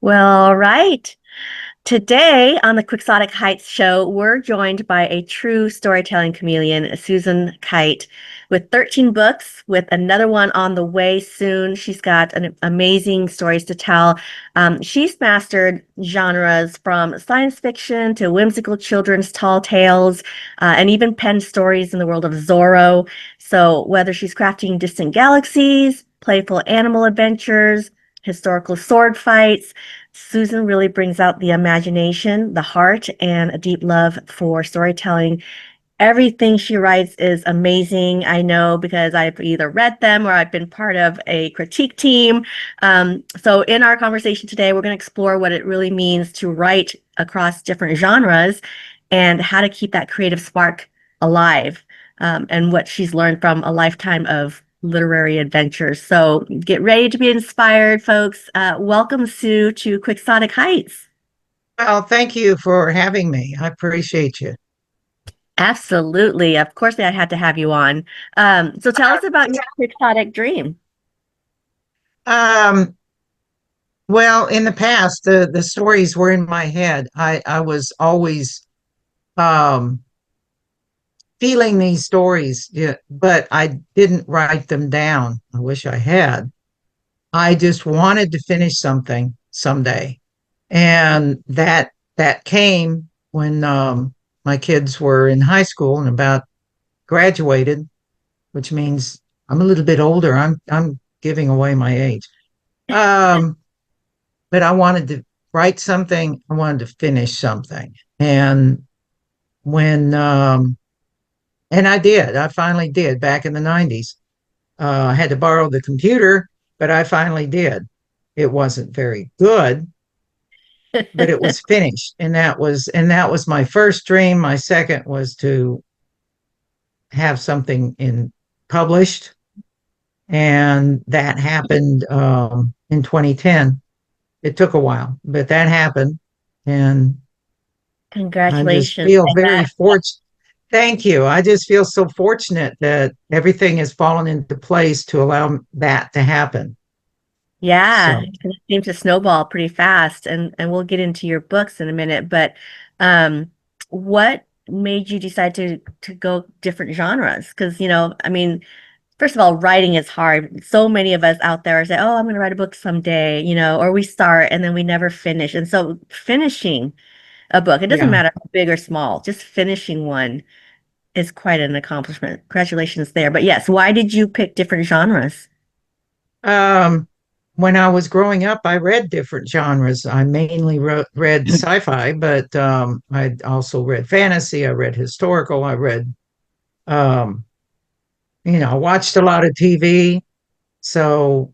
Well, all right. Today on the Quixotic Heights show, we're joined by a true storytelling chameleon, Susan Kite, with 13 books, with another one on the way soon. She's got amazing stories to tell. She's mastered genres from science fiction to whimsical children's tall tales, and even penned stories in the world of Zorro. So whether she's crafting distant galaxies, playful animal adventures, historical sword fights, Susan really brings out the imagination, the heart, and a deep love for storytelling. Everything she writes is amazing. I know because I've either read them or I've been part of a critique team. So, in our conversation today, we're going to explore what it really means to write across different genres and how to keep that creative spark alive, and what she's learned from a lifetime of literary adventures. So, get ready to be inspired, folks. Welcome, Sue, to Quixotic Heights. Well, thank you for having me. I appreciate you. Absolutely. Of course, I had to have you on. So tell us about your quixotic dream. Um, well, in the past, the stories were in my head. I was always um, feeling these stories, yeah, but I didn't write them down. I wish I had. I just wanted to finish something someday, and that came when my kids were in high school and about graduated, which means I'm a little bit older. I'm giving away my age. Um, but I wanted to write something. I wanted to finish something. And when and I did. I finally did back in the 90s. I had to borrow the computer, but I finally did. It wasn't very good, but it was finished. And that was my first dream. My second was to have something in published, and that happened in 2010. It took a while, but that happened, and I just Congratulations feel on very that. fortunate. Thank you. I just feel so fortunate that everything has fallen into place to allow that to happen. Yeah, So, it seems to snowball pretty fast, and we'll get into your books in a minute. But what made you decide to go different genres? Because I mean, first of all, writing is hard. So many of us out there say, "Oh, I'm going to write a book someday," or we start and then we never finish. And so finishing a book. It doesn't yeah. matter how big or small, just finishing one is quite an accomplishment. Congratulations there. But yes, why did you pick different genres? Um, when I was growing up, I read different genres. I mainly read sci-fi, but I also read fantasy. I read historical. I read, um, I watched a lot of TV. So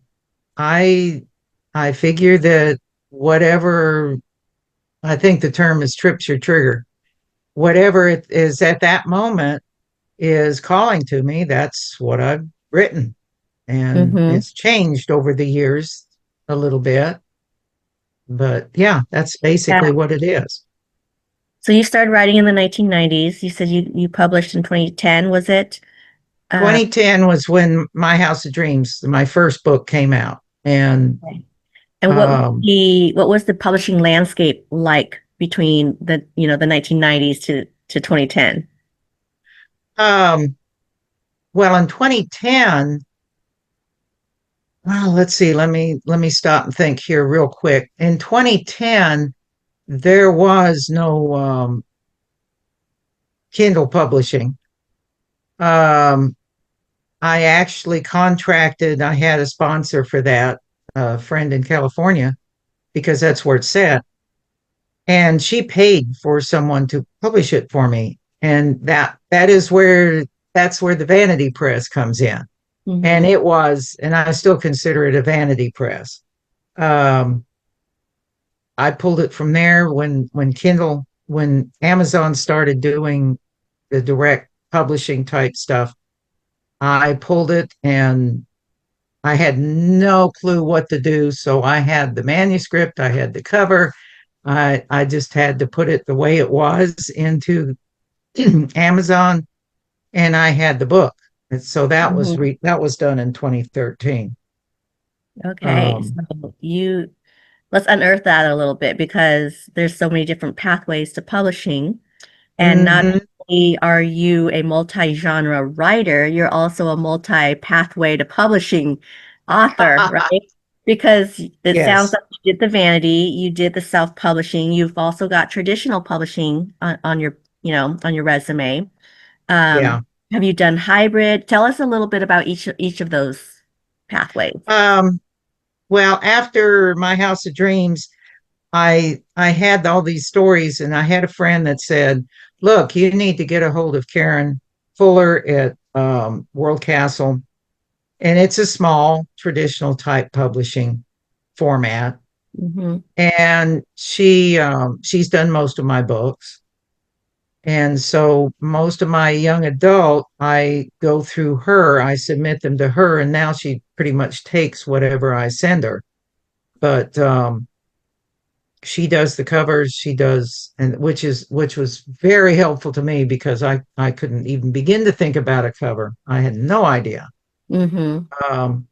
I I figure that whatever, I think the term is trips your trigger. Whatever it is at that moment is calling to me, that's what I've written. And Hmm. it's changed over the years a little bit. But yeah, that's basically Yeah. what it is. So you started writing in the 1990s. You said you published in 2010, was it? Uh, 2010 was when My House of Dreams, my first book, came out. And okay. And um, what was the publishing landscape like between the 1990s to 2010? um, well, in 2010, well, let's see, let me stop and think here real quick. In 2010, there was no Kindle publishing. Um, I actually contracted, I had a sponsor for that, a friend in California, because that's where it's set. And she paid for someone to publish it for me. And that's where the vanity press comes in. And Hmm. it was, and I still consider it a vanity press. Um, I pulled it from there when Amazon started doing the direct publishing type stuff. I pulled it and I had no clue what to do. So I had the manuscript, I had the cover. I just had to put it the way it was into Amazon, and I had the book. And so that was done in 2013. Okay, Um, so you let's unearth that a little bit because there's so many different pathways to publishing. And not Hmm. only are you a multi-genre writer, you're also a multi-pathway to publishing author, right? Because it sounds Yes. like you did the vanity, you did the self-publishing, you've also got traditional publishing on your, on your resume. Yeah. Have you done hybrid? Tell us a little bit about each of those pathways. Um, well, after My House of Dreams, I had all these stories, and I had a friend that said, "Look, you need to get a hold of Karen Fuller at World Castle, and it's a small traditional type publishing format, Hmm. and she's done most of my books." And so most of my young adult, I go through her, I submit them to her, and now she pretty much takes whatever I send her. But she does the covers, she does, and which was very helpful to me because I couldn't even begin to think about a cover. I had no idea. Hmm. Um,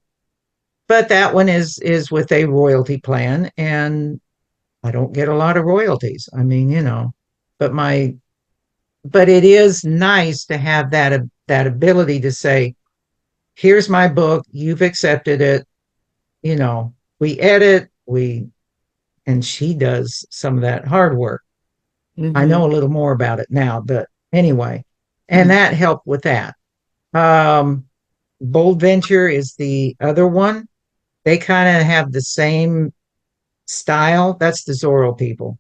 but that one is with a royalty plan, and I don't get a lot of royalties. I mean, but my but it is nice to have that ability to say, here's my book, you've accepted it, we edit, we and she does some of that hard work. I Hmm. know a little more about it now, but anyway, and that helped with that. um Bold Venture is the other one. They kind of have the same style. That's the Zorro people.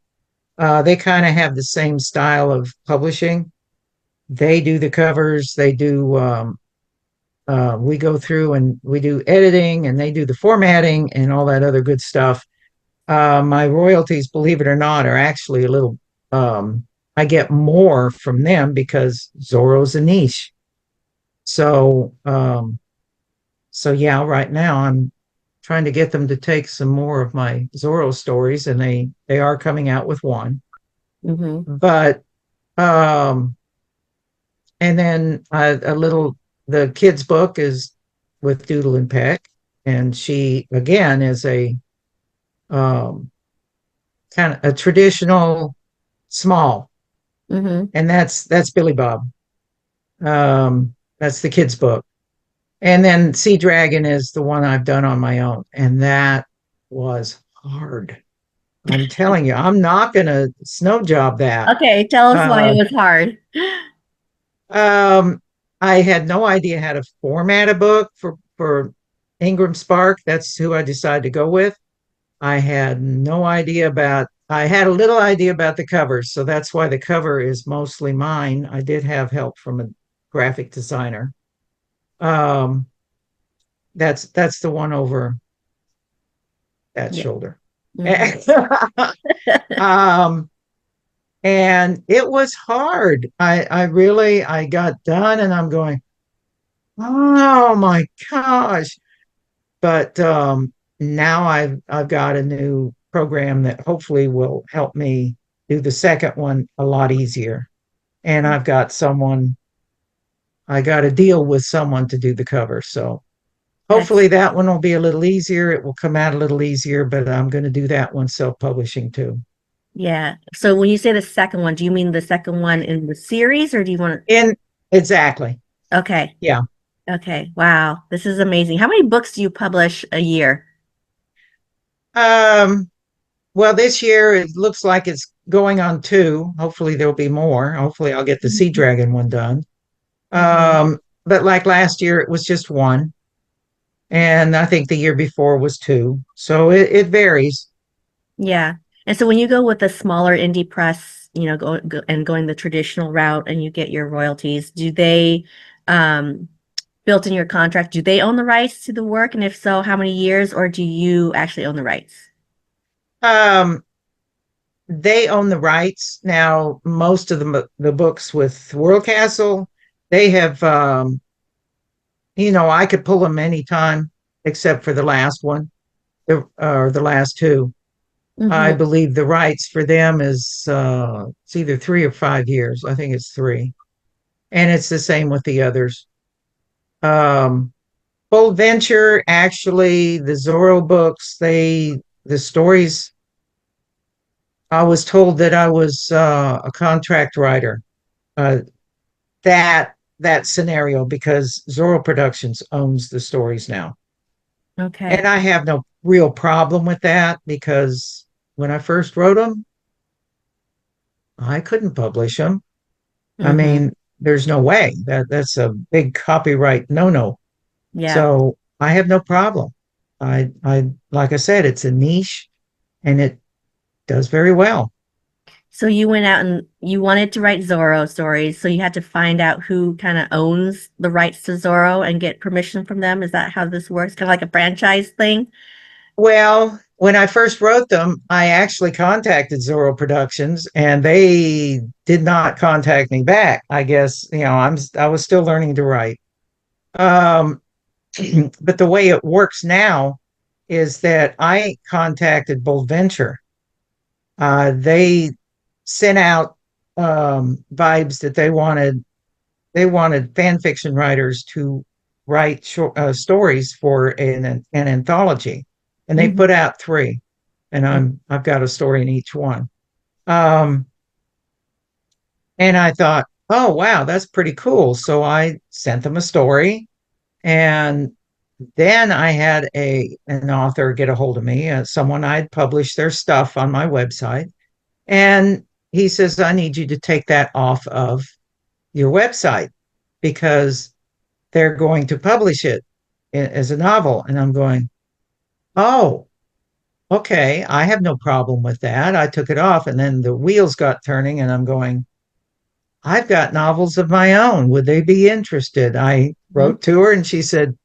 They kind of have the same style of publishing. They do the covers, they do we go through and we do editing, and they do the formatting and all that other good stuff. My royalties, believe it or not, are actually a little, I get more from them because Zorro's a niche. So, so yeah, right now I'm trying to get them to take some more of my Zorro stories, and they are coming out with one. Hmm. But um, and then a little, the kids book is with Doodle and Peck, and she again is a um, kind of a traditional small, Hmm. and that's Billy Bob. That's the kids book, and then Sea Dragon is the one I've done on my own, and that was hard. I'm telling you, I'm not gonna snow job that. Okay, tell us why it Uh, was hard. um, I had no idea how to format a book for Ingram Spark. That's who I decided to go with. I had no idea about. I had a little idea about the covers, so that's why the cover is mostly mine. I did have help from a graphic designer. Um, that's the one over that Yeah. shoulder. Hmm. um, and it was hard. I really I got done, and I'm going, oh my gosh. But now I've got a new program that hopefully will help me do the second one a lot easier. And I got to deal with someone to do the cover. So hopefully Excellent. that one will be a little easier. It will come out a little easier, but I'm going to do that one self-publishing too. Yeah. So when you say the second one, do you mean the second one in the series or do you want And exactly. to? Okay. Yeah. Okay. Wow. This is amazing. How many books do you publish a year? Um, well, this year it looks like it's going on two. Hopefully there'll be more. Hopefully I'll get the Sea Hmm. Dragon one done. Hmm. But like last year, it was just one. And I think the year before was two. So it varies. Yeah. And so when you go with a smaller indie press, and going the traditional route and you get your royalties, do they built in your contract, do they own the rights to the work? And if so, how many years, or do you actually own the rights? Um, they own the rights. Now, most of the books with World Castle, they have, I could pull them anytime except for the last one, or the last two. I Hmm. believe the rights for them is it's either 3 or 5 years. I think it's three. And it's the same with the others. Um, Bold Venture, actually, the Zorro books, they the stories, I was told that I was a contract writer. Uh, that scenario because Zorro Productions owns the stories now. And Okay. I have no real problem with that because when I first wrote them, I couldn't publish them. I Mm-hmm. mean, there's no way that's a big copyright no. Yeah. So I have no problem. Like I said, it's a niche and it does very well. So you went out and you wanted to write Zorro stories, so you had to find out who kind of owns the rights to Zorro and get permission from them. Is that how this works? Kind of like a franchise thing? Well, when I first wrote them, I actually contacted Zorro Productions and they did not contact me back. I guess, I was still learning to write. Um, but the way it works now is that I contacted Bold Venture. They sent out vibes that they wanted fan fiction writers to write stories for an anthology, and they Hmm. put out three, and I've got a story in each one. Um, and I thought, oh wow, that's pretty cool. So I sent them a story, and then I had a an author get a hold of me, someone I'd published their stuff on my website, and he says, I need you to take that off of your website because they're going to publish it as a novel. And I'm going, oh, okay, I have no problem with that. I took it off, and then the wheels got turning, and I'm going, I've got novels of my own. Would they be interested? I wrote to her, and she said,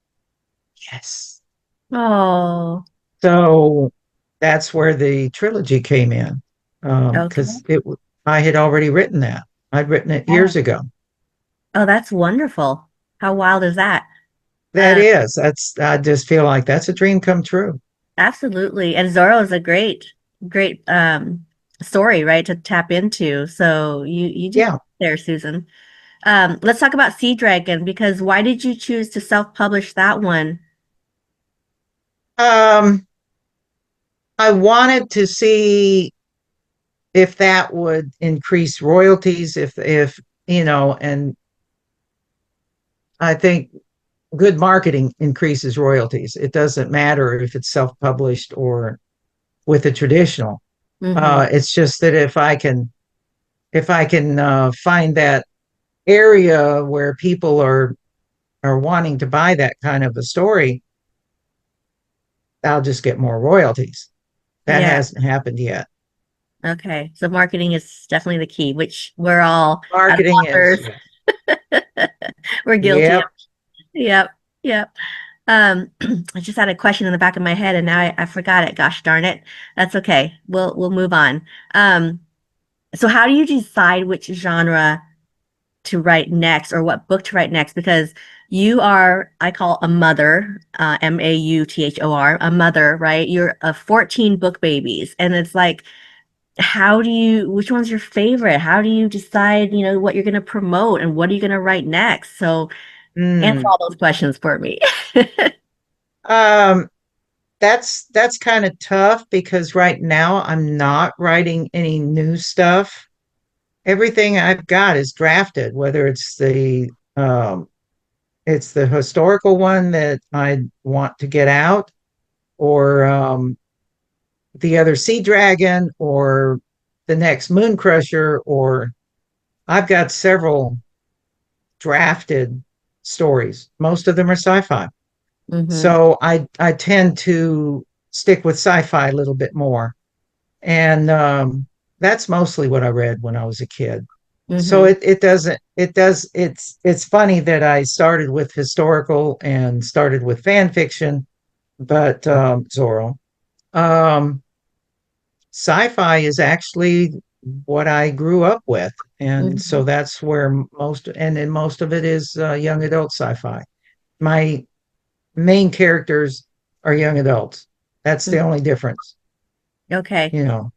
yes. Oh, So that's where the trilogy came in, okay. because I had already written that. I'd written it Yeah. years ago. Oh, that's wonderful. How wild is that? That Um, is, I just feel like that's a dream come true. Absolutely. And Zorro is a great story, right, to tap into. So you did Yeah. there, Susan. Let's talk about Sea Dragon because why did you choose to self-publish that one? Um, I wanted to see if that would increase royalties, if and I think good marketing increases royalties. It doesn't matter if it's self-published or with a traditional. Mm-hmm. It's just that if I can find that area where people are wanting to buy that kind of a story, I'll just get more royalties. That Yeah. hasn't happened yet. Okay. So marketing is definitely the key, which we're all as Marketing is, authors, yeah. we're guilty of. Yep. Yep. Yep. I just had a question in the back of my head and now I forgot it. Gosh darn it. That's okay. We'll move on. Um, so how do you decide which genre to write next or what book to write next? Because you are, I call a mother, Mauthor, a mother, right? You're a 14 book babies. And it's like, which one's your favorite? How do you decide, what you're going to promote and what are you going to write next? So answer Mm. all those questions for me. Um, that's kind of tough because right now I'm not writing any new stuff. Everything I've got is drafted, whether it's the historical one that I want to get out, or the other Sea Dragon, or the next Moon Crusher, or I've got several drafted stories. Most of them are sci-fi. Hmm. So I tend to stick with sci-fi a little bit more. And that's mostly what I read when I was a kid. So Hmm. it's funny that I started with historical and started with fan fiction, but Zorro. Um, Sci-fi is actually what I grew up with, and so Hmm. that's where most of it is young adult sci-fi. My main characters are young adults. That's the only difference, Okay. you know.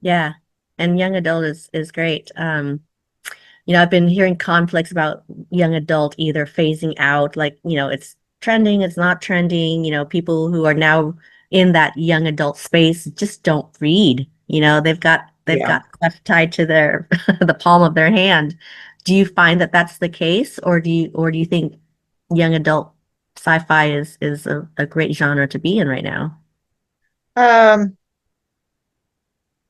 Yeah. And young adult is great. I've been hearing conflicts about young adult either phasing out, like, it's trending, it's not trending, people who are now in that young adult space just don't read. They've got Yeah. stuff tied to their the palm of their hand. Do you find that that's the case, or do you think young adult sci-fi is a great genre to be in right now? Um,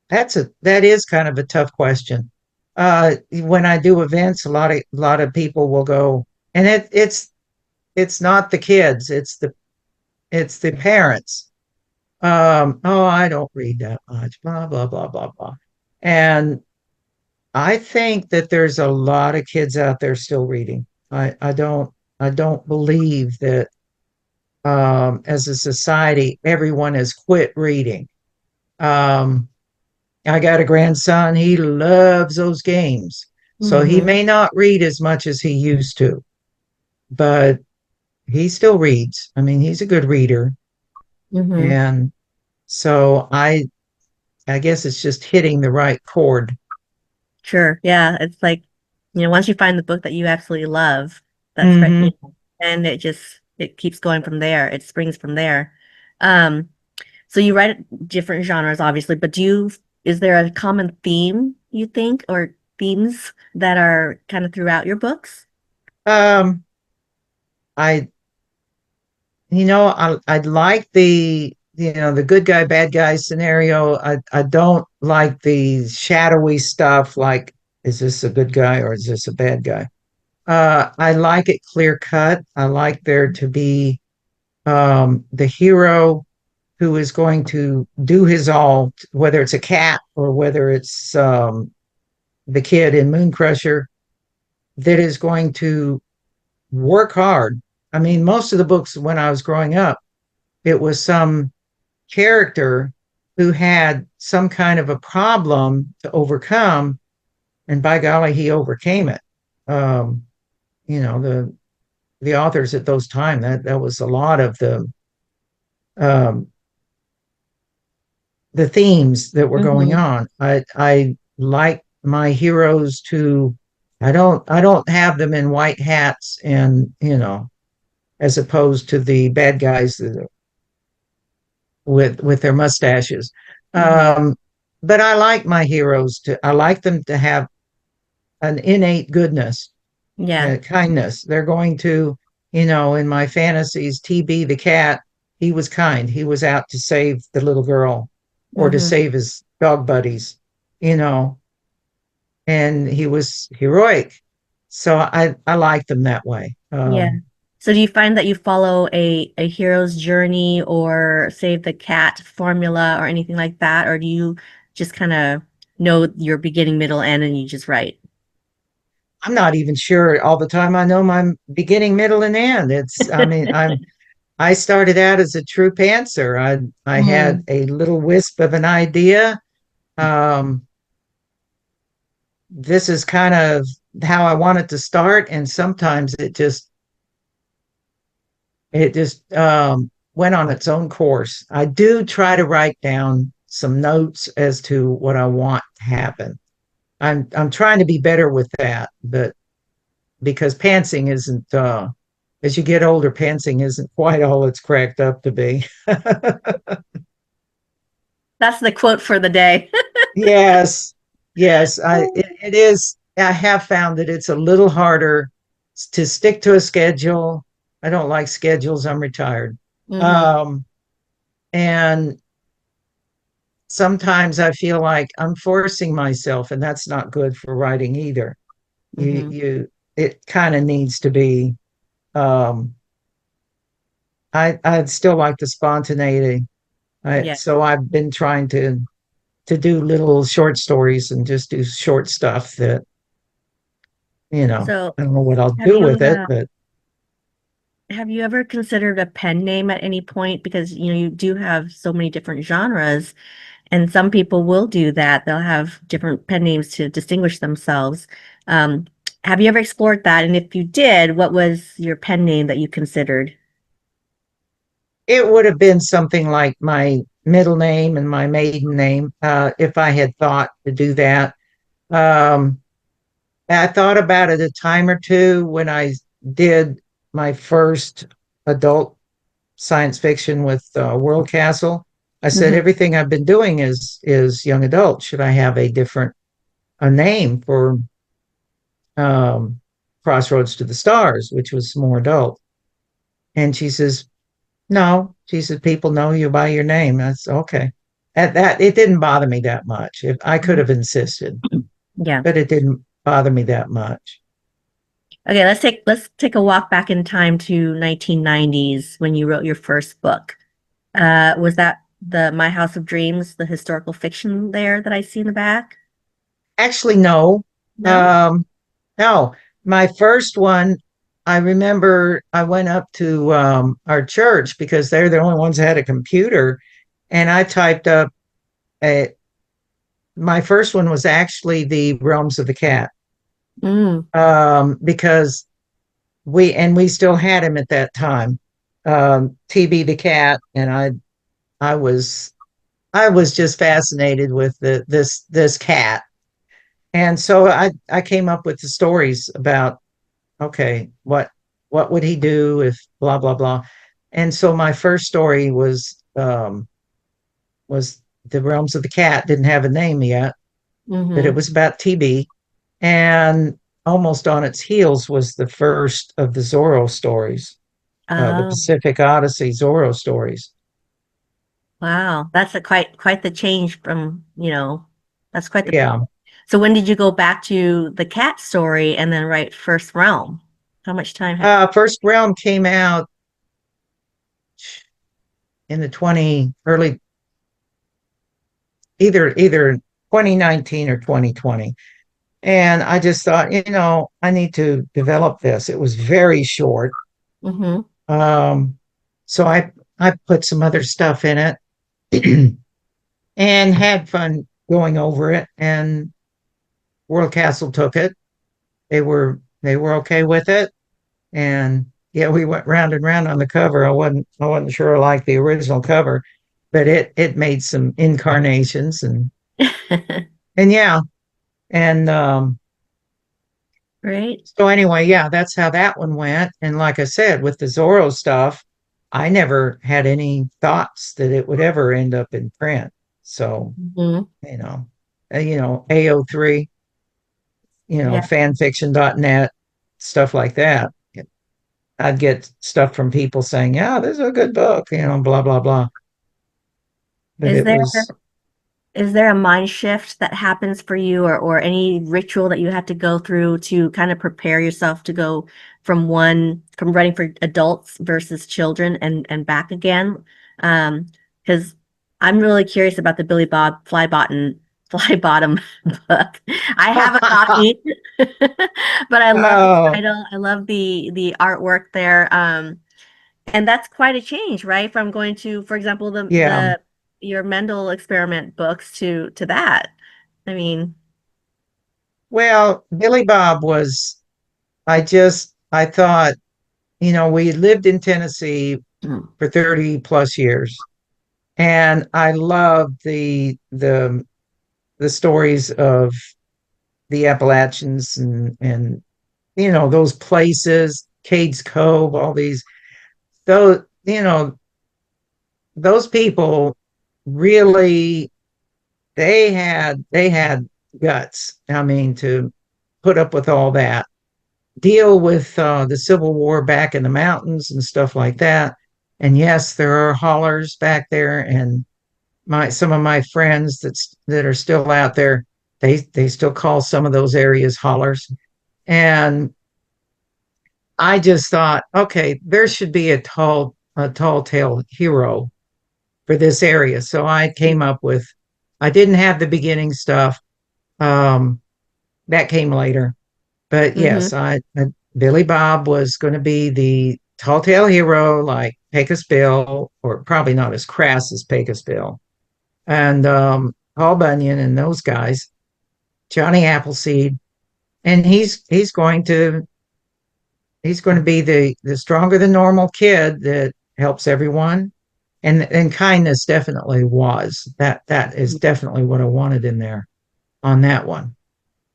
that is kind of a tough question. When I do events, a lot of people will go, and it's not the kids, it's the parents. Oh, I don't read that much, blah, blah, blah, blah, blah. And I think that there's a lot of kids out there still reading. I don't believe that as a society, everyone has quit reading. Um, I got a grandson, he loves those games. So he Mm-hmm. may not read as much as he used to, but he still reads. I mean, he's a good reader. Mm-hmm. And so I guess it's just hitting the right chord. Sure. Yeah. It's like, once you find the book that you absolutely love, that's right, Hmm. and it keeps going from there. It springs from there. Um, so you write different genres, obviously, but is there a common theme, you think, or themes that are kind of throughout your books? Um, I I'd like the good guy, bad guy scenario. I don't like the shadowy stuff like, is this a good guy or is this a bad guy? I like it clear cut. I like there to be the hero who is going to do his all, whether it's a cat or whether it's the kid in Moon Crusher, that is going to work hard. I mean, most of the books when I was growing up, it was some character who had some kind of a problem to overcome, and by golly, he overcame it. Um, the authors at those time, that was a lot of um, the themes that were going Mm-hmm. on. I like my heroes to. I don't have them in white hats and as opposed to the bad guys with their mustaches. Mm-hmm. Um, but I like my heroes to. I like them to have an innate goodness, Yeah. kindness. They're going to, in my fantasies, TB the cat, he was kind. He was out to save the little girl or to Mm-hmm. save his dog buddies, you know, and he was heroic. So I like them that way. Yeah. So do you find that you follow a hero's journey or save the cat formula or anything like that? Or do you just kind of know your beginning, middle, end, and you just write? I'm not even sure all the time I know my beginning, middle, and end. I mean, I started out as a true pantser. I had Hmm. a little wisp of an idea. Um, this is kind of how I wanted to start, and sometimes it just went on its own course. I do try to write down some notes as to what I want to happen. I'm trying to be better with that, but because pantsing isn't as you get older, pantsing isn't quite all it's cracked up to be. That's the quote for the day. Yes, yes, it is. I have found that it's a little harder to stick to a schedule. I don't like schedules. I'm retired. Hmm. Um, and sometimes I feel like I'm forcing myself, and that's not good for writing either. You, Hmm. you, it kind of needs to be. Um, I'd still like the spontaneity. Yeah. So I've been trying to do little short stories and just do short stuff that So I don't know what I'll have do you with it, but have you ever considered a pen name at any point? Because you do have so many different genres. And some people will do that. They'll have different pen names to distinguish themselves. Um, have you ever explored that? And if you did, what was your pen name that you considered? it would have been something like my middle name and my maiden name if I had thought to do that. Um, I thought about it a time or two when I did my first adult. science fiction with World Castle. I said Hmm. everything I've been doing is young adult. Should I have a name for um, Crossroads to the Stars, which was more adult? And she says, no. She said, people know you by your name. That's okay. At that, it didn't bother me that much. I could have insisted, Yeah. but it didn't bother me that much. Okay, let's take a walk back in time to 1990s when you wrote your first book. Was that the My House of Dreams, the historical fiction there that I see in the back? Actually, no. No? Um, no. My first one, I remember I went up to our church because they're the only ones that had a computer, and I typed up a, my first one was actually the Realms of the Cat, Mm. because we still had him at that time, TB the cat, and I was I was just fascinated with this cat, and so I came up with the stories about, okay, what would he do if blah blah blah, and so my first story was the Realms of the Cat. Didn't have a name yet, but it Hmm. was about TB, and almost on its heels was the first of the Zorro stories, the Oh, Pacific Odyssey Zorro stories. wow. That's a quite the change from, that's quite the Yeah. So when did you go back to the cat story and then write First Realm? How much time had First Realm came out in the 20 early, either 2019 or 2020. And I just thought, I need to develop this. It was very short. Mm-hmm. Um, so I put some other stuff in it and had fun going over it. And World Castle took it. They were okay with it. And yeah, we went round and round on the cover. I wasn't sure I liked the original cover, but it made some incarnations, and yeah. And Right? so anyway, yeah, that's how that one went. And like I said, with the Zorro stuff, I never had any thoughts that it would ever end up in print. So, Hmm. AO3, Yeah. fanfiction.net, stuff like that. I'd get stuff from people saying, yeah, this is a good book, blah, blah, blah. But Is it there was, is there a mind shift that happens for you or any ritual that you have to go through to kind of prepare yourself to go from writing for adults versus children and back again? Because I'm really curious about the Billy Bob Fly Bottom book. I have a copy, but I love the oh, title. I love the artwork there. And that's quite a change, right? From going to, for example, yeah. the your Mendel experiment books to that. I mean, Well, Billy Bob was, I thought, we lived in Tennessee mm, for 30 plus years. And I loved the stories of the Appalachians and those places, Cades Cove, all these those those people really they had guts. I mean, to put up with all that, deal with the Civil War back in the mountains and stuff like that. And yes, there are hollers back there, and some of my friends that are still out there, they still call some of those areas hollers. And I just thought, okay, there should be a tall tale hero for this area. So I came up with, I didn't have the beginning stuff. Um, that came later. But mm-hmm, yes, Billy Bob was going to be the tall tale hero, like Pecos Bill, or probably not as crass as Pecos Bill, and Paul Bunyan and those guys, Johnny Appleseed, and he's going to be the stronger than normal kid that helps everyone, and kindness definitely was that is definitely what I wanted in there on that one.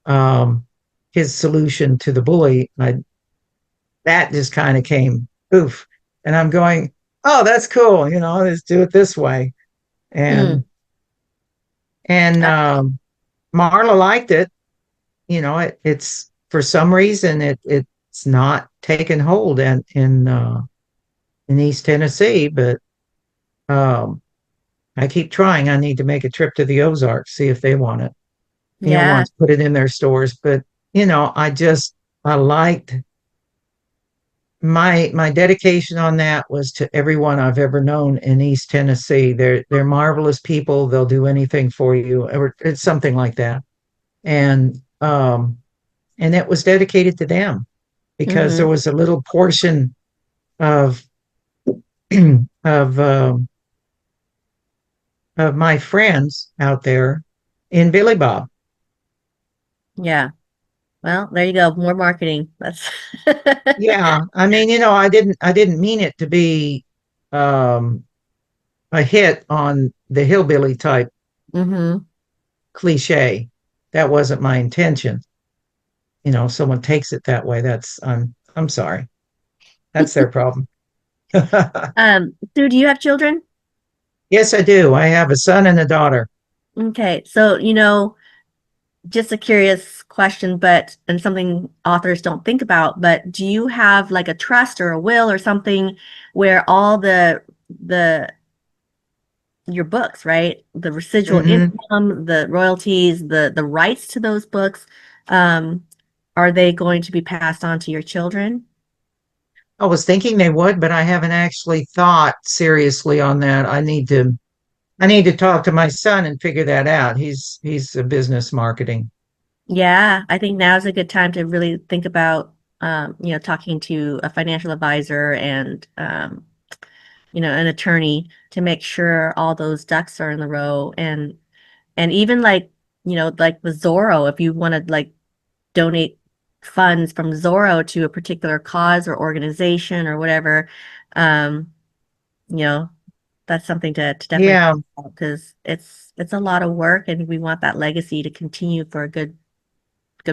Um, his solution to the bully, that just kind of came oof, and I'm going. oh, that's cool. Let's do it this way. Mm. And Uh, Marla liked it. It's for some reason it's not taken hold in East Tennessee, but um, I keep trying. I need to make a trip to the Ozarks, see if they want it. yeah. Want to put it in their stores. But I liked my dedication on that was to everyone I've ever known in East Tennessee. They're marvelous people. They'll do anything for you, or it's something like that. And and it was dedicated to them because there Hmm. was a little portion of of of my friends out there in Billy Bob. Yeah. Well, there you go. More marketing. That's Yeah, I mean, I didn't mean it to be um, a hit on the hillbilly type hmm. cliche. That wasn't my intention. Someone takes it that way. I'm sorry. That's their problem. Sue, do you have children? Yes, I do. I have a son and a daughter. Okay. So, just a curious question, but and something authors don't think about, but do you have like a trust or a will or something where all the your books, right? The residual Hmm. income, the royalties, the rights to those books, um, are they going to be passed on to your children? I was thinking they would, but I haven't actually thought seriously on that. I need to talk to my son and figure that out. He's a business marketing. Yeah, I think now is a good time to really think about, talking to a financial advisor and, an attorney to make sure all those ducks are in the row. And even like, like with Zorro, if you want to like donate funds from Zorro to a particular cause or organization or whatever, um, you know, that's something to definitely Yeah. think about because it's a lot of work and we want that legacy to continue for a good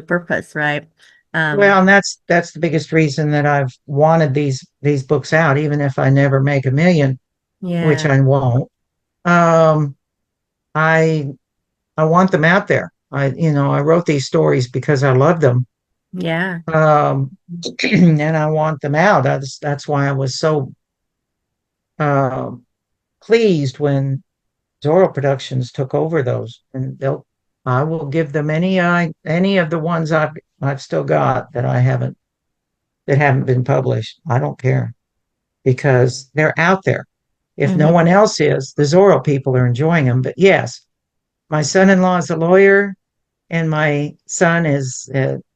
purpose, right? Well, Um, and that's the biggest reason that I've wanted these books out, even if I never make a million, which yeah, I won't. Um, I I want them out there. I wrote these stories because I love them. yeah. Um, and I want them out. That's why I was so uh, pleased when Zorro Productions took over those, and I will give them any of the ones I've still got that haven't been published. I don't care because they're out there. If no Hmm. one else is, the Zorro people are enjoying them. But yes, my son-in-law is a lawyer, and my son is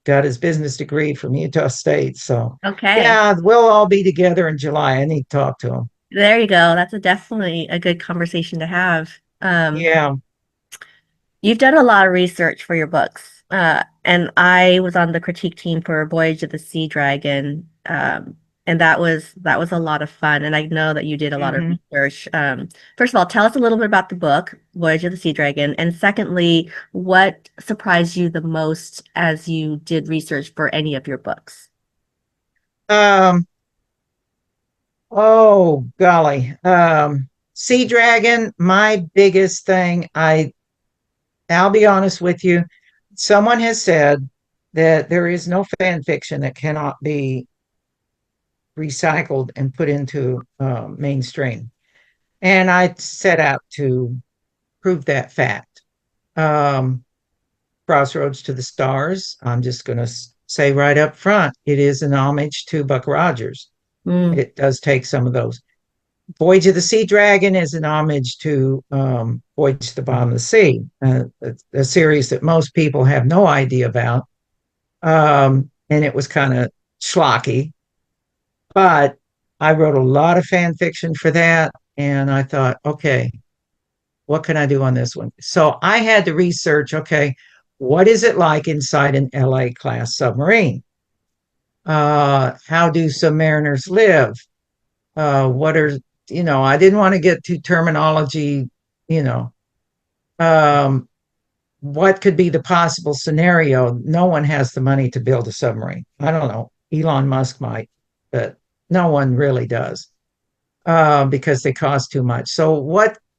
got his business degree from Utah State. So Okay. yeah, we'll all be together in July. I need to talk to him. There you go. That's definitely a good conversation to have. Yeah. You've done a lot of research for your books. And I was on the critique team for Voyage of the Sea Dragon. And that was a lot of fun. And I know that you did a lot of Hmm. research. First of all, tell us a little bit about the book, Voyage of the Sea Dragon. And secondly, what surprised you the most as you did research for any of your books? Um, oh golly. Sea Dragon, my biggest thing, I'll be honest with you. Someone has said that there is no fan fiction that cannot be recycled and put into mainstream. And I set out to prove that fact. Um, Crossroads to the Stars, I'm just going to say right up front, it is an homage to Buck Rogers. Mm, It does take some of those. Voyage of the Sea Dragon is an homage to Voyage to the Bottom of the Sea, a series that most people have no idea about. And it was kind of schlocky, but I wrote a lot of fan fiction for that. And I thought, okay, what can I do on this one? So I had to research, okay, what is it like inside an LA class submarine? How do submariners live? What are, I didn't want to get to terminology, you know, um, what could be the possible scenario? No one has the money to build a submarine. I don't know. Elon Musk might, but no one really does. because they cost too much. So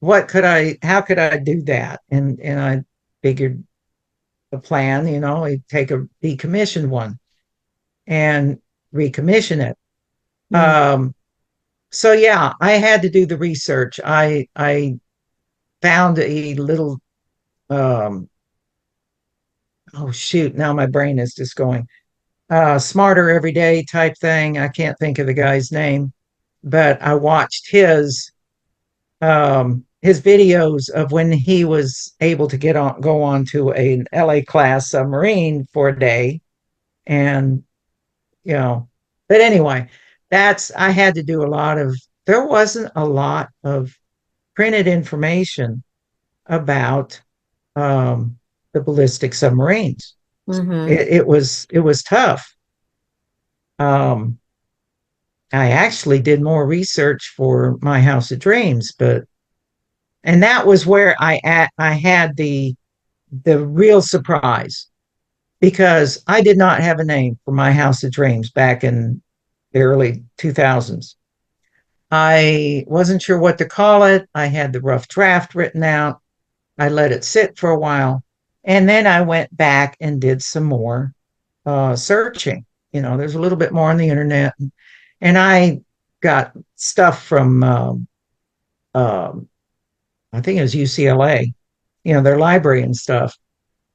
how could I do that? And I figured the plan, I take a decommissioned one and recommission it. Mm. Um, so yeah, I had to do the research. I found a little oh shoot, now my brain is just going smarter every day type thing. I can't think of the guy's name, but I watched his videos of when he was able to go on to an LA class submarine for a day. And, you know, but anyway, I had to do a lot of, there wasn't a lot of printed information about um, the ballistic submarines. Mm-hmm. It was tough. Um, I actually did more research for My House of Dreams, but and that was where I had the real surprise because I did not have a name for My House of Dreams back in the early 2000s. I wasn't sure what to call it. I had the rough draft written out. I let it sit for a while. And then I went back and did some more searching. There's a little bit more on the internet. And I got stuff from, um, I think it was UCLA, their library and stuff.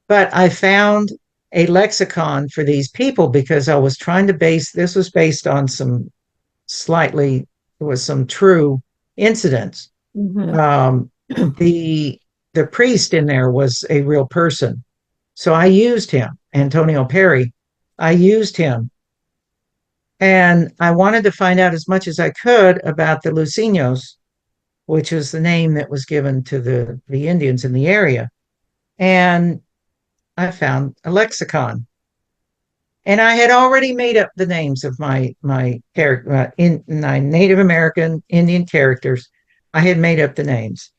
But I found a lexicon for these people because I was trying to this was based on slightly, it was some true incidents. Mm-hmm. Um, the the priest in there was a real person. So I used him, Antonio Perry. I used him. And I wanted to find out as much as I could about the Lucinos, which was the name that was given to the Indians in the area. And I found a lexicon. And I had already made up the names of my character in my Native American Indian characters. I had made up the names.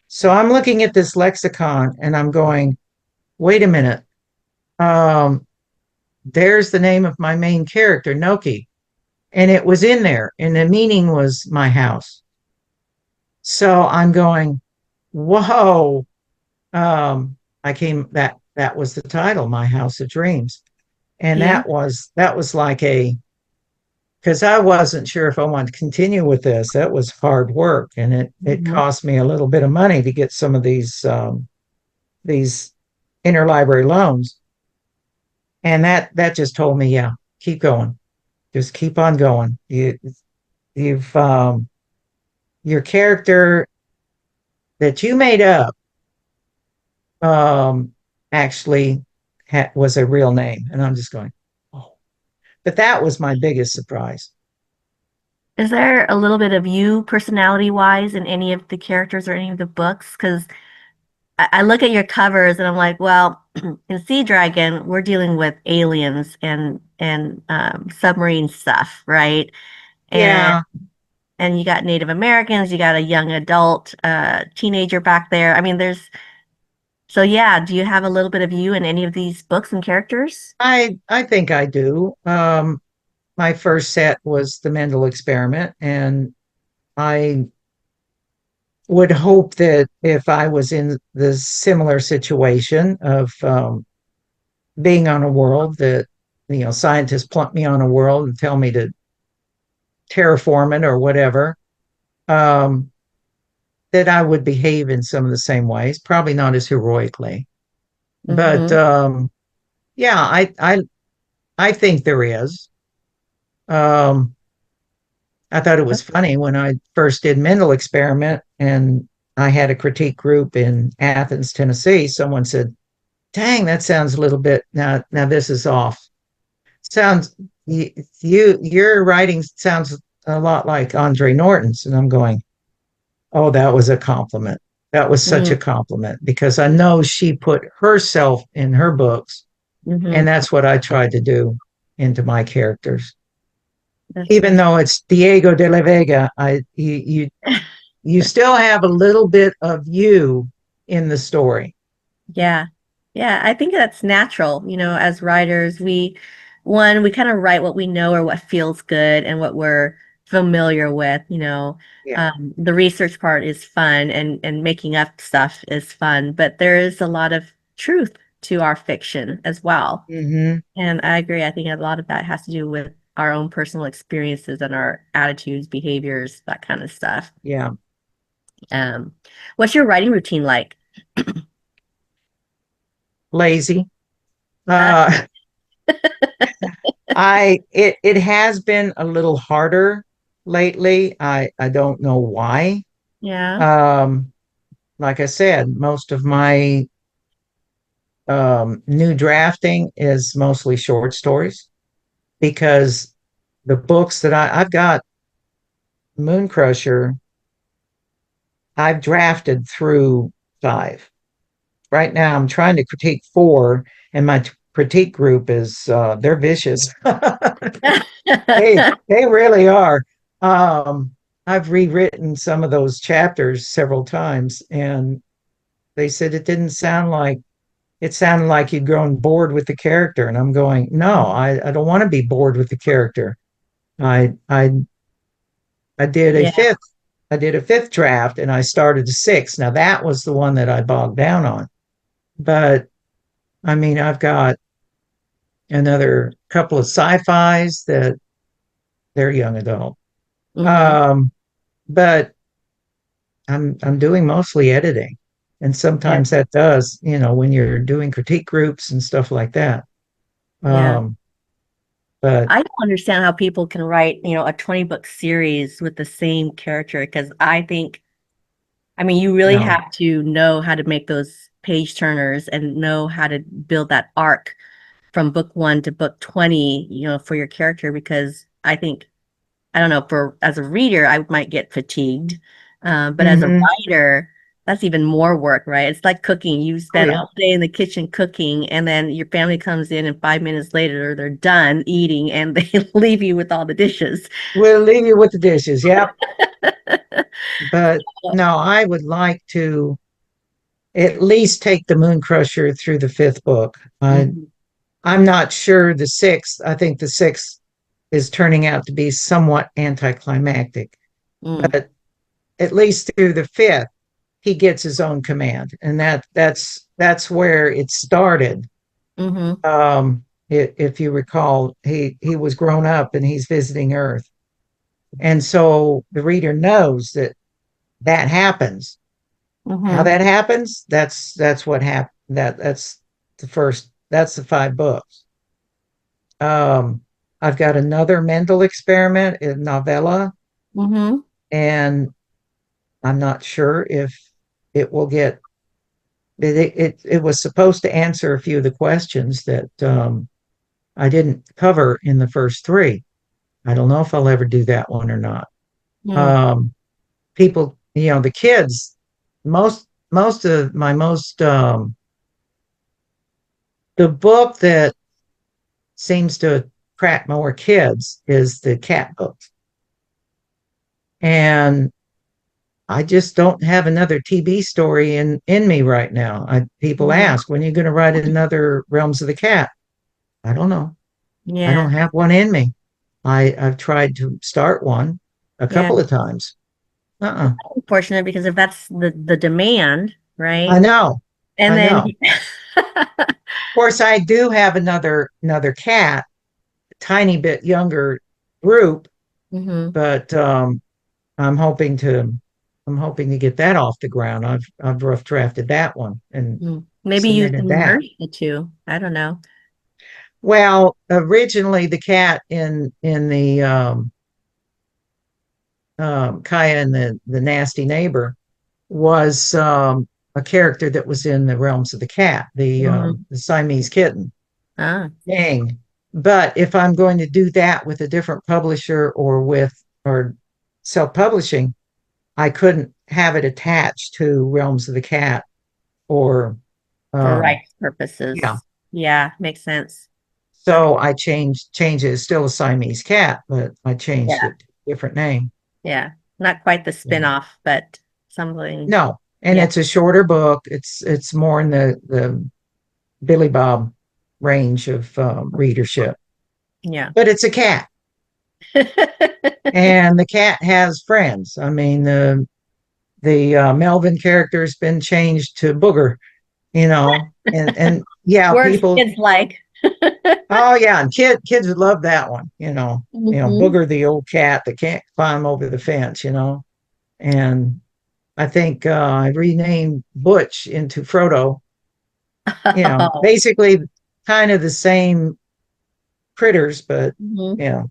So I'm looking at this lexicon and I'm going, wait a minute. Um, there's the name of my main character, Noki. And it was in there, and the meaning was my house. So I'm going, whoa. I came that was the title, My House of Dreams. And Yeah. that was like because I wasn't sure if I wanted to continue with this. That was hard work, and it Mm-hmm. cost me a little bit of money to get some of these interlibrary loans. And that just told me, yeah, keep going, just keep on going. You've your character that you made up um, actually was a real name, and I'm just going, oh. But that was my biggest surprise. Is there a little bit of you personality wise in any of the characters or any of the books? Because I look at your covers and I'm like, well, in Sea Dragon, we're dealing with aliens and submarine stuff, right? And Yeah, and you got Native Americans, you got a young adult, teenager back there. I mean, so yeah, do you have a little bit of you in any of these books and characters? I think I do. My first set was the Mendel experiment, and I would hope that if I was in the similar situation of being on a world that scientists plunk me on a world and tell me to terraform it or whatever, um, that I would behave in some of the same ways. Probably not as heroically, but Mm-hmm. yeah, I think there is. Um, I thought it was funny when I first did Mendel experiment and I had a critique group in Athens, Tennessee. Someone said, "Dang, that sounds a little bit now. This is off. Sounds your writing sounds a lot like Andre Norton's." And I'm going, "Oh, that was a compliment. That was such a compliment because I know she put herself in her books, Mm-hmm. and that's what I tried to do into my characters." That's Even nice. though it's Diego de la Vega, you still have a little bit of you in the story. Yeah. Yeah, I think that's natural. As writers, we kind of write what we know or what feels good and what we're familiar with, Yeah. the research part is fun and making up stuff is fun, but there is a lot of truth to our fiction as well. Hmm. And I agree. I think a lot of that has to do with our own personal experiences and our attitudes, behaviors, that kind of stuff. Yeah. Um, what's your writing routine like? Lazy. Uh, Uh, it has been a little harder lately. I don't know why. yeah. Um, like I said, most of my new drafting is mostly short stories because the books that I've got, Moon Crusher, I've drafted through five. Right now, I'm trying to critique four, and my critique group is they're vicious. They really are. Um, I've rewritten some of those chapters several times, and they said it sounded like you'd grown bored with the character. And I'm going, no, I don't want to be bored with the character. I I I did a Yeah. fifth I did a fifth draft and I started a sixth. Now that was the one that I bogged down on. But I mean, I've got another couple of sci-fis that they're young adult. Hmm. Um, but I'm doing mostly editing. And Yeah. sometimes that does, when you're doing critique groups and stuff like that. Yeah. Um, but I don't understand how people can write, a 20 book series with the same character because I mean, you really no. have to know how to make those page turners and know how to build that arc from book one to book 20, for your character because I don't know, for as a reader, I might get fatigued. But as a Hmm. writer, that's even more work, right? It's like cooking. You Oh spend yeah. all day in the kitchen cooking, and then your family comes in, and 5 minutes later, they're done eating and they leave you with all the dishes. We'll leave you with the dishes. Yep. But no, I would like to at least take the Moon Crusher through the fifth book. Mhm. I'm not sure the sixth. I think the sixth is turning out to be somewhat anticlimactic, Mm. but at least through the fifth, he gets his own command, and that's where it started. Mhm. If you recall, he was grown up and he's visiting Earth, and so the reader knows that that happens. How Mhm. that happens? That's what happened. That's the first. That's the five books. Um, I've got another mental experiment in novella, Mhm. and I'm not sure if it will get. It was supposed to answer a few of the questions that I didn't cover in the first three. I don't know if I'll ever do that one or not. Mm. Um, People, the kids, most of my most the book that seems to attract more kids is the cat books. And I just don't have another TB story in me right now. People Mhm. ask, when are you going to write another Realms of the Cat? I don't know. I Yeah. don't have one in me. I've tried to start one a Yeah. couple of times. Uh-uh. Unfortunate because if that's the demand, I right? know. And I then know. Of course, I do have another cat, a tiny bit younger group, Mhm. but I'm hoping to I'm hoping to get that off the ground. I've rough drafted that one and Maybe you submitted can that. merge the two. I don't know. Well, originally the cat in the Kaya and the nasty neighbor was a character that was in the realms of the cat, Mhm. the Siamese kitten. Ah, Dang. But if I'm going to do that with a different publisher or self-publishing, I couldn't have it attached to Realms of the Cat or for um rights yeah. purposes. Yeah, makes sense. Okay. So I changed it. It's still a Siamese cat, but I changed Yeah. it to a different name. Yeah. Not quite the Yeah. spin-off, but something. No, and Yeah. it's a shorter book. It's more in the Billy Bob range of readership, Yeah. but it's a cat. and the cat has friends. I mean, the Melvin character has been changed to Booger, and yeah, Words people. kids like. Oh yeah, and kids would love that one. Hmm. Booger the old cat that can't climb over the fence. And I think I renamed Butch into Frodo. Oh. Basically kind of the same critters, but Hmm. yeah.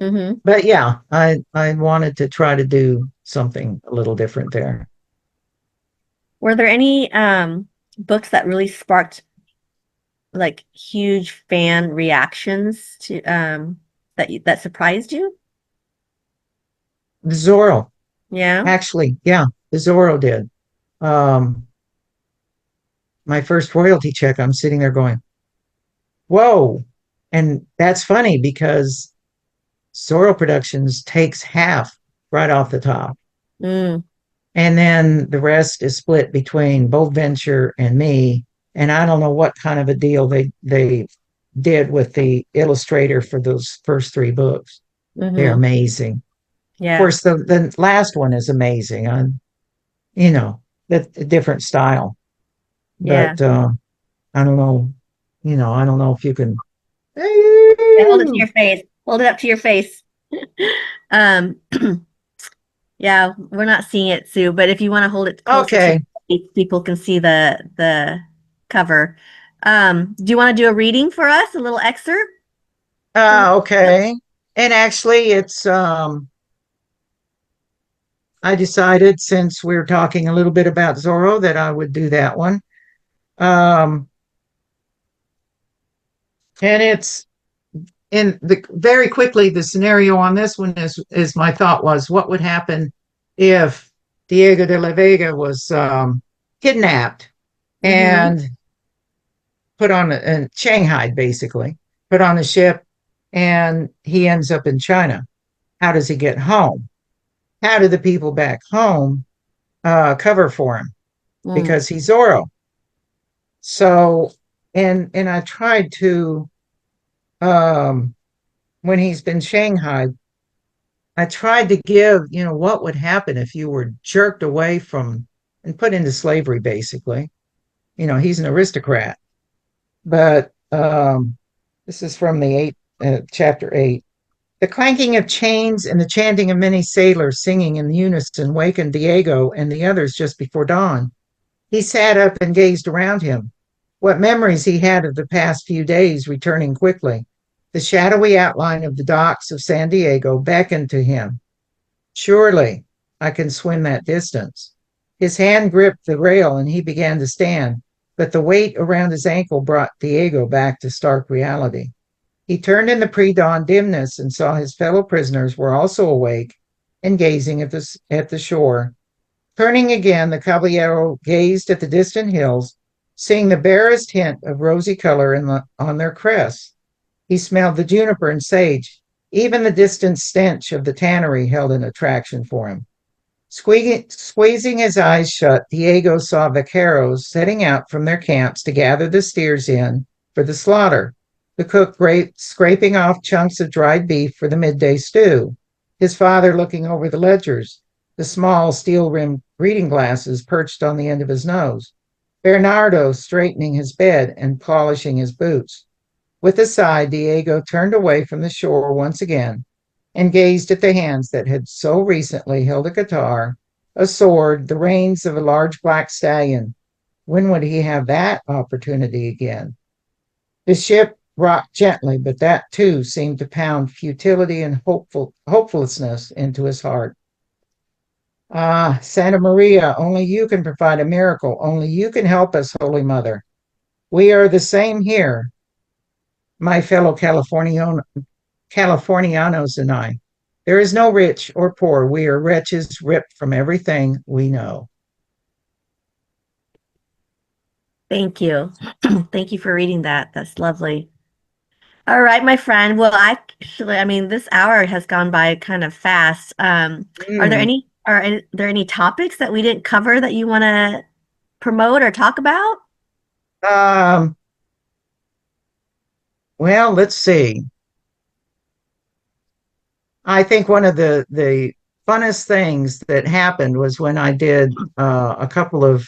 Hmm. But yeah, I wanted to try to do something a little different there. Were there any books that really sparked like huge fan reactions to that surprised you? The Zorro, Yeah. actually, yeah, the Zorro did. Um, my first royalty check, I'm sitting there going, whoa. And that's funny because Zorro Productions takes half right off the top. Mm, And then the rest is split between Bold Venture and me. And I don't know what kind of a deal they did with the illustrator for those first three books. They're hmm. amazing. Of Yeah. course, the last one is amazing on, you know, the different style. Yeah. But I don't know, I don't know if you can. Yeah, hold it to your face. Hold it up to your face. Um, yeah, we're not seeing it, Sue, but if you want to hold it closer to Okay. your face, people can see the cover. Do you want to do a reading for us? A little excerpt from the book? Okay. And actually, I decided since we are talking a little bit about Zorro that I would do that one. Um, and it's in the very quickly, the scenario on this one is my thought was what would happen if Diego de la Vega was kidnapped Mm-hmm. and put on Shanghai, basically, put on a ship, and he ends up in China. How does he get home? How do the people back home cover for him? Mm, Because he's Zorro. So, and I tried to um, when he's been Shanghai, I tried to give, what would happen if you were jerked away from and put into slavery, basically. He's an aristocrat. But this is from the chapter 8. The clanking of chains and the chanting of many sailors singing in unison wakened Diego and the others just before dawn. He sat up and gazed around him. What memories he had of the past few days returning quickly. The shadowy outline of the docks of San Diego beckoned to him. Surely I can swim that distance. His hand gripped the rail and he began to stand, but the weight around his ankle brought Diego back to stark reality. He turned in the pre dawn dimness and saw his fellow prisoners were also awake and gazing at the shore. Turning again, the caballero gazed at the distant hills, seeing the barest hint of rosy color on their crests. He smelled the juniper and sage. Even the distant stench of the tannery held an attraction for him. Squeezing his eyes shut, Diego saw vaqueros setting out from their camps to gather the steers in for the slaughter. The cook scraping off chunks of dried beef for the midday stew. His father looking over the ledgers, the small steel-rimmed reading glasses perched on the end of his nose. Bernardo straightening his bed and polishing his boots. With a sigh, Diego turned away from the shore once again and gazed at the hands that had so recently held a guitar, a sword, the reins of a large black stallion. When would he have that opportunity again? The ship rocked gently, but that too seemed to pound futility and hopelessness into his heart. Ah, Santa Maria, only you can provide a miracle. Only you can help us, Holy Mother. We are the same here, my fellow Californianos and I. There is no rich or poor. We are wretches ripped from everything we know. thank you. Thank you for reading that. That's lovely. All right, my friend. Well, I mean, this hour has gone by kind of fast. Mm. Are there any topics that we didn't cover that you want to promote or talk about? Um, well, let's see. I think one of the funnest things that happened was when I did a couple of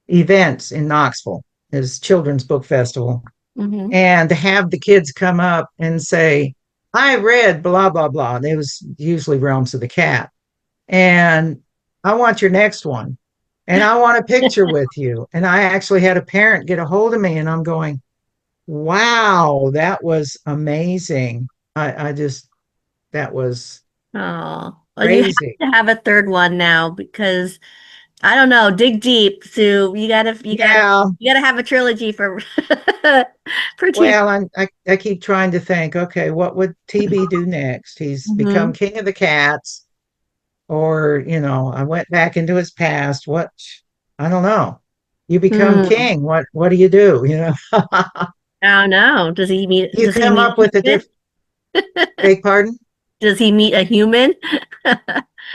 events in Knoxville, his children's book festival, Hmm. and to have the kids come up and say, "I read blah blah blah." And it was usually Realms of the Cat, and I want your next one, and I want a picture with you. And I actually had a parent get a hold of me, and I'm going, "Wow, that was amazing." I just that was Oh, well, you have crazy. to have a third one now because I don't know, dig deep, Sue. Yeah. You gotta have a trilogy for for TV. Well, I keep trying to think, okay, what would TB do next? He's become Hmm. king of the cats, or, I went back into his past. I don't know. You become Hmm. king. What do you do? I don't know. You Does he come meet up with a a human? different, beg pardon? Does he meet a human?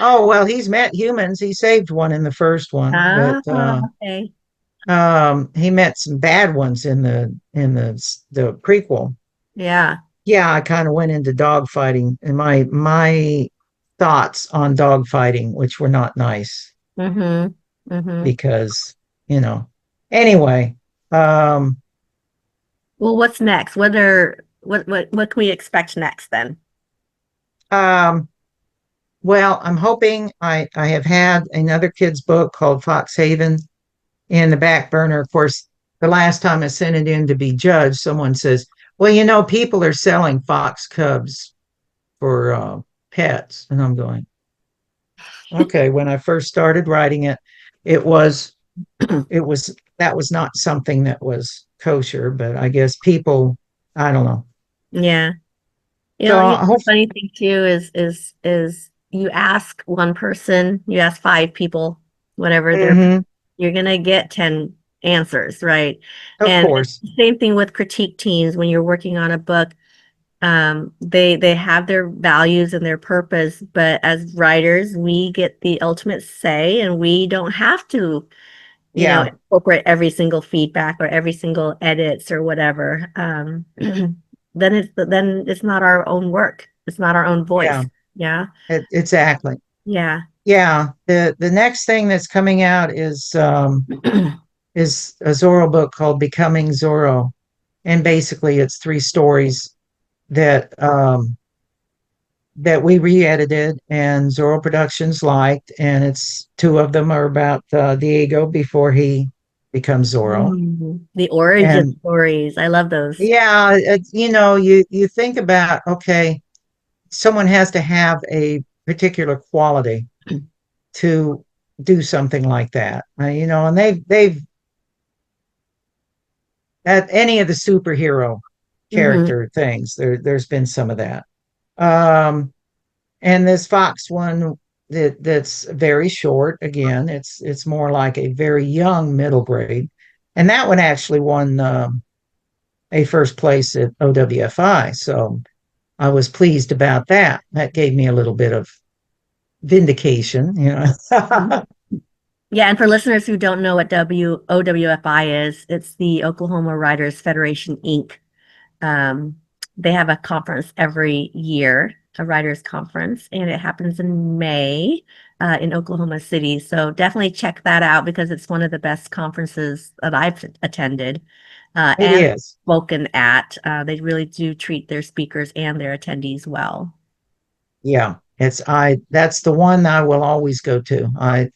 Oh, well, he's met humans. He saved one in the first one, but Ah, okay. he met some bad ones in the prequel. Yeah. Yeah, I kind of went into dogfighting and my thoughts on dogfighting, which were not nice Mm-hmm. Mm-hmm. because, you know, anyway, um, Well, what's next? What can we expect next then? um, well, I'm hoping I have had another kid's book called Fox Haven in the back burner. Of course, the last time I sent it in to be judged, someone says, well, people are selling fox cubs for pets. And I'm going, okay, when I first started writing it, it was it was that was not something that was kosher, but I guess people, I don't know. Yeah. So You I know, hope. the funny thing too is you ask one person, you ask five people, whatever Mhm, you're gonna get 10 answers, right? of And it's course. the same thing with critique teams when you're working on a book. They have their values and their purpose, but as writers, we get the ultimate say, and we don't have to, Yeah, incorporate every single feedback or every single edits or whatever. Then it's not our own work. It's not our own yeah, voice. Yeah. exactly. Yeah. Yeah, the next thing that's coming out is a Zorro book called Becoming Zorro, and basically it's three stories that that we re-edited and Zorro Productions liked, and it's two of them are about Diego before he becomes Zorro. The origin And stories. I love those. yeah, you think about, okay, someone has to have a particular quality to do something like that. And they've at any of the superhero Hmm. character things, there's been some of that. Um, and this Fox one that's very short. Again, it's more like a very young middle grade, and that one actually won a first place at OWFI. So I was pleased about that. That gave me a little bit of vindication. Yeah, and for listeners who don't know what OWFI is, it's the Oklahoma Writers Federation Inc. Um, they have a conference every year, a writers conference, and it happens in May in Oklahoma City. So definitely check that out because it's one of the best conferences that I've attended It and is. spoken at. They really do treat their speakers and their attendees well. Yeah. That's the one I will always go to. I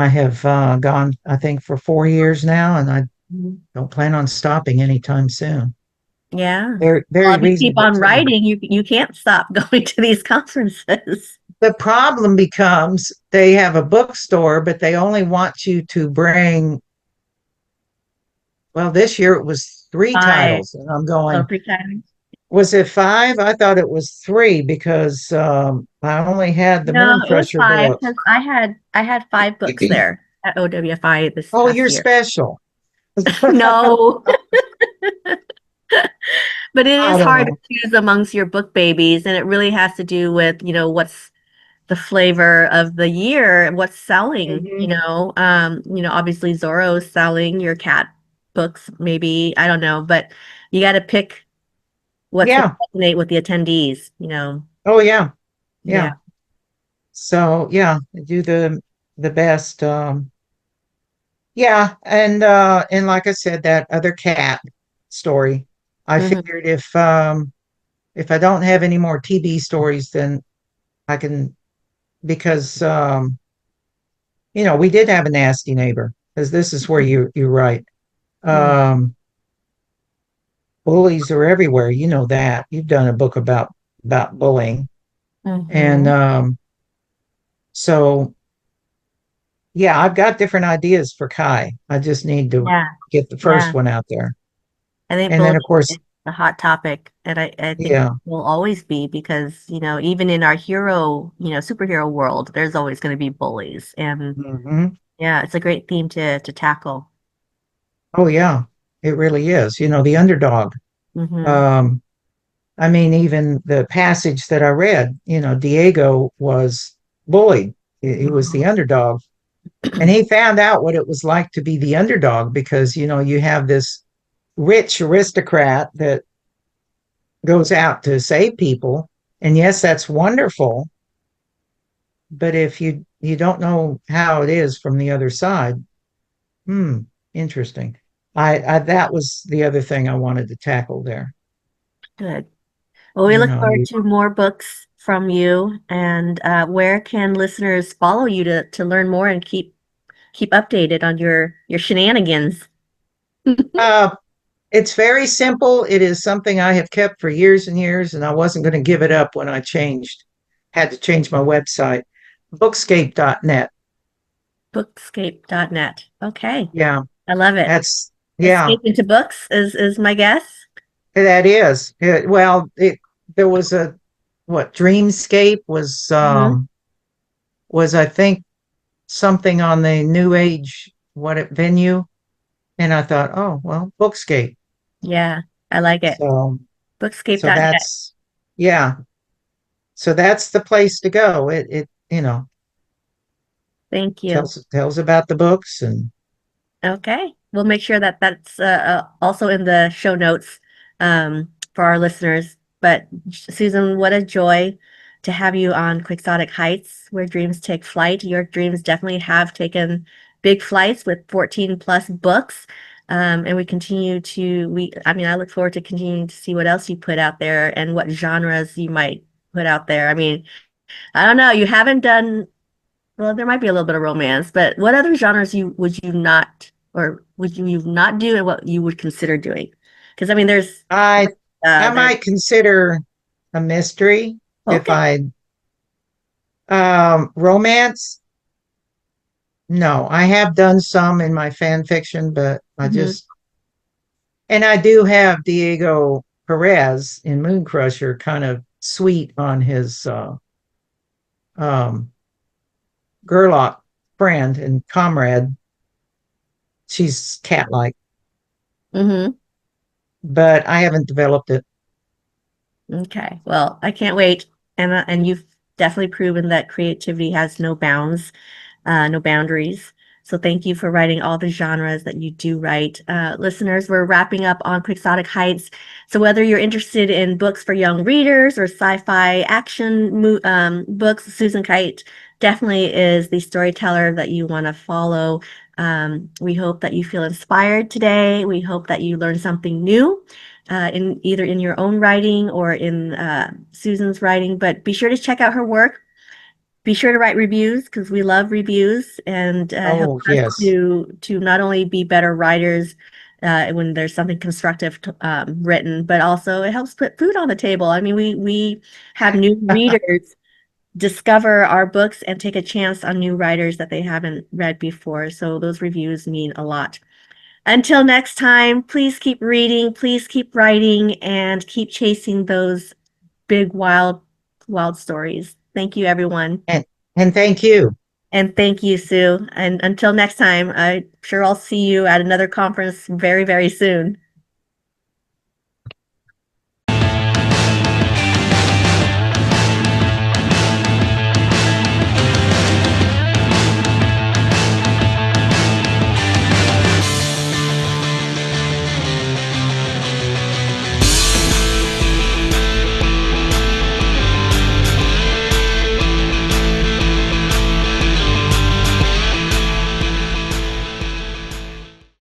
have gone, I think, for 4 years now, and I Mhm. don't plan on stopping anytime soon. Yeah. Very, Well, very if you keep reasonable on too. writing, you can't stop going to these conferences. The problem becomes they have a bookstore, but they only want you to bring, well, this year it was three Five. titles. And I'm Oh, going, 3 times. was it five? I thought it was three because I only had the No, Moon it was Crusher five books. because I had 5 books there at OWFI this Oh, past you're year. special. No, but it I is don't hard to know. choose amongst your book babies, and it really has to do with, what's the flavor of the year and what's selling, Mhm. obviously Zorro's selling, your cat books, maybe, I don't know, but you got to pick what's going Yeah. to resonate with the attendees, you know. Oh yeah. Yeah. Yeah. So yeah, I do the best. Yeah, and like I said, that other cat story. I Hmm. figured if I don't have any more TB stories, then I can because we did have a nasty neighbor, because this is where you're right. Yeah. Um, bullies are everywhere. You know that. You've done a book about bullying. And Hmm. so yeah, I've got different ideas for Kai. I just need to Yeah. get the first Yeah. one out there. I think And then bullying of course, is a hot topic, and I think yeah. will always be because, even in our superhero world, there's always going to be bullies. And Hmm. yeah, it's a great theme to tackle. Oh yeah, it really is. The underdog. Hmm. Um, I mean, even the passage that I read, Diego was bullied. He was the underdog. And he found out what it was like to be the underdog because, you have this rich aristocrat that goes out to save people. And yes, that's wonderful. But if you don't know how it is from the other side, hmm, interesting. I that was the other thing I wanted to tackle there. Good. Well, we You look know, forward you to more books from you. And where can listeners follow you to learn more and keep updated on your shenanigans? uh it's very simple. It is something I have kept for years and years, and I wasn't going to give it up when I had to change my website. Bookscape.net. Bookscape.net. Okay. Yeah, I love it. that's yeah, Escape into books is my guess. that is. There was a what Dreamscape Hmm. was I think something on the new age venue, and I thought, oh well, Bookscape. Yeah, I like it. So so Bookscape.net. that's yeah. So that's the place to go. It Thank you. tells about the books and Okay. We'll make sure that that's also in the show notes for our listeners. But Susan, what a joy to have you on Quixotic Heights, where dreams take flight. Your dreams definitely have taken big flights with 14 plus books. And I mean, I look forward to continuing to see what else you put out there and what genres you might put out there. I mean, I don't know, you haven't done well, there might be a little bit of romance, but what other genres would you not or would you not do and what you would consider doing? Because I mean, I I there's might consider a mystery if okay. I romance. No, I have done some in my fan fiction, but Hmm. and I do have Diego Perez in Moon Crusher kind of sweet on his um Gerlach friend and comrade. She's cat-like, Hmm. but I haven't developed it. Okay. Well, I can't wait. And you've definitely proven that creativity has no bounds. No boundaries. So thank you for writing all the genres that you do write. Listeners, we're wrapping up on Quixotic Heights. So whether you're interested in books for young readers or sci-fi action books, Susan Kite definitely is the storyteller that you want to follow. We hope that you feel inspired today. We hope that you learn something new. In either in your own writing or in Susan's writing, but be sure to check out her work. Be sure to write reviews because we love reviews and help Oh, us yes. to not only be better writers when there's something constructive written, but also it helps put food on the table. I mean, we have new readers discover our books and take a chance on new writers that they haven't read before. So those reviews mean a lot. Until next time, please keep reading, please keep writing, and keep chasing those big, wild stories. Thank you, everyone. and and thank you. And thank you, Sue. And until next time, I'm sure I'll see you at another conference very, very soon.